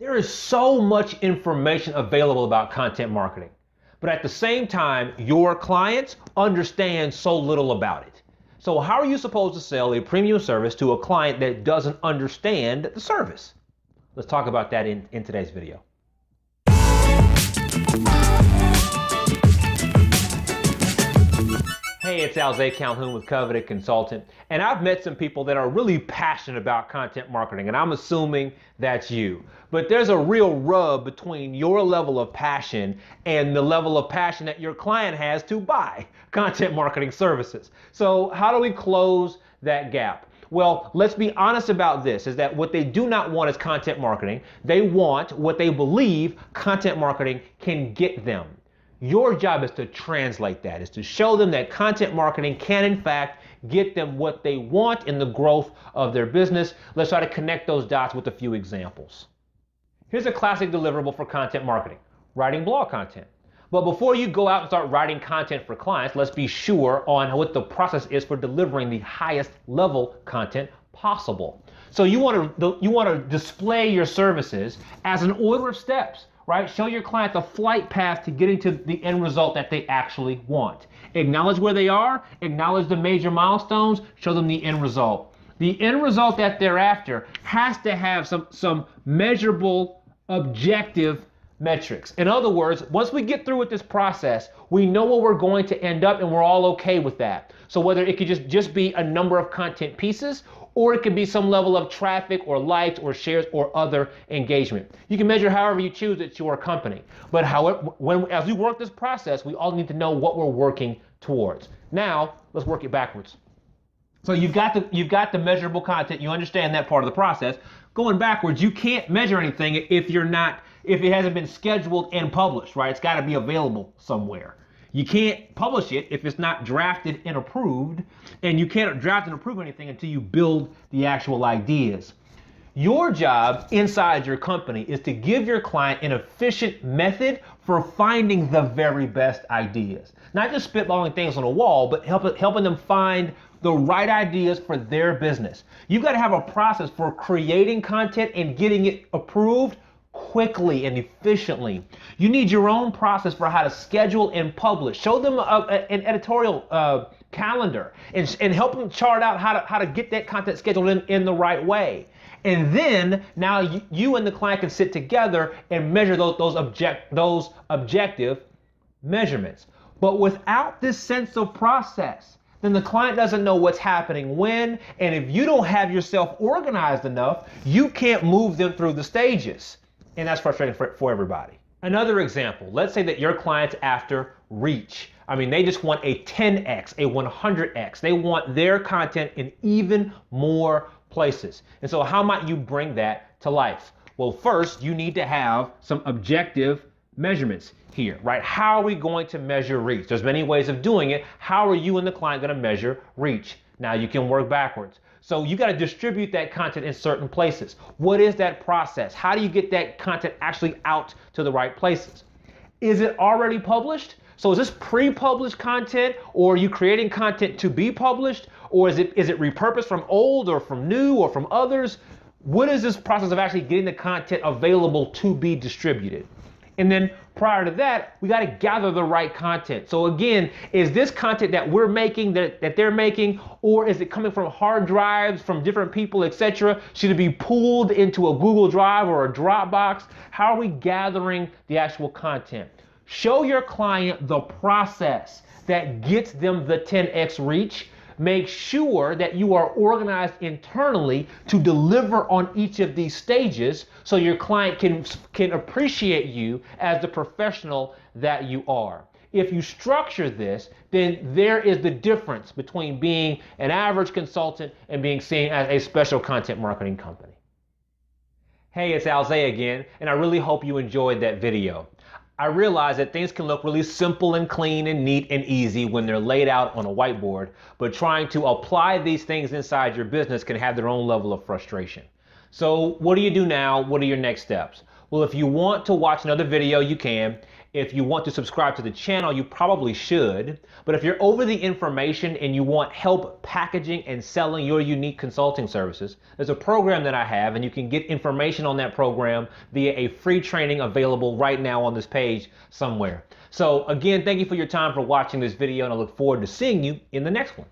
There is so much information available about content marketing, but at the same time, your clients understand so little about it. So how are you supposed to sell a premium service to a client that doesn't understand the service? Let's talk about that in today's video. Hey, it's Alzay Calhoun with Coveted Consultant, and I've met some people that are really passionate about content marketing, and I'm assuming that's you. But there's a real rub between your level of passion and the level of passion that your client has to buy content marketing services. So how do we close that gap? Well, let's be honest about this, is that what they do not want is content marketing. They want what they believe content marketing can get them. Your job is to translate that, is to show them that content marketing can in fact get them what they want in the growth of their business. Let's try to connect those dots with a few examples. Here's a classic deliverable for content marketing: writing blog content. But before you go out and start writing content for clients, let's be sure on what the process is for delivering the highest level content possible. So you want to display your services as an order of steps. Right? Show your client the flight path to getting to the end result that they actually want. Acknowledge where they are, acknowledge the major milestones, show them the end result. The end result that they're after has to have some measurable, objective metrics. In other words, once we get through with this process, we know where we're going to end up and we're all okay with that. So whether it could just be a number of content pieces, or it could be some level of traffic or likes or shares or other engagement. You can measure however you choose. It's your company. But however, as we work this process, we all need to know what we're working towards. Now, let's work it backwards. So you've got the measurable content. You understand that part of the process. Going backwards, you can't measure anything if it hasn't been scheduled and published, right? It's got to be available somewhere. You can't publish it if it's not drafted and approved, and you can't draft and approve anything until you build the actual ideas. Your job inside your company is to give your client an efficient method for finding the very best ideas. Not just spitballing things on a wall, but helping them find the right ideas for their business. You've got to have a process for creating content and getting it approved quickly and efficiently. You need your own process for how to schedule and publish. Show them an editorial calendar and help them chart out how to get that content scheduled in the right way. And then now you and the client can sit together and measure those objective measurements. But without this sense of process, then the client doesn't know what's happening when, and if you don't have yourself organized enough, you can't move them through the stages. And that's frustrating for everybody. Another example, let's say that your client's after reach. I mean, they just want a 10x, a 100x. They want their content in even more places. And so how might you bring that to life? Well, first, you need to have some objective measurements here, right? How are we going to measure reach? There's many ways of doing it. How are you and the client going to measure reach? Now you can work backwards. So you got to distribute that content in certain places. What is that process? How do you get that content actually out to the right places? Is it already published? So is this pre-published content, or are you creating content to be published? Or is it repurposed from old or from new or from others? What is this process of actually getting the content available to be distributed? And then prior to that, we got to gather the right content. So again, is this content that we're making, that they're making, or is it coming from hard drives from different people, etc.? Should it be pooled into a Google Drive or a Dropbox? How are we gathering the actual content? Show your client the process that gets them the 10x reach. Make sure that you are organized internally to deliver on each of these stages so your client can appreciate you as the professional that you are. If you structure this, then there is the difference between being an average consultant and being seen as a special content marketing company. Hey, it's Alzay again, and I really hope you enjoyed that video. I realize that things can look really simple and clean and neat and easy when they're laid out on a whiteboard, but trying to apply these things inside your business can have their own level of frustration. So what do you do now? What are your next steps? Well, if you want to watch another video, you can. If you want to subscribe to the channel, you probably should. But if you're over the information and you want help packaging and selling your unique consulting services, there's a program that I have, and you can get information on that program via a free training available right now on this page somewhere. So again, thank you for your time for watching this video, and I look forward to seeing you in the next one.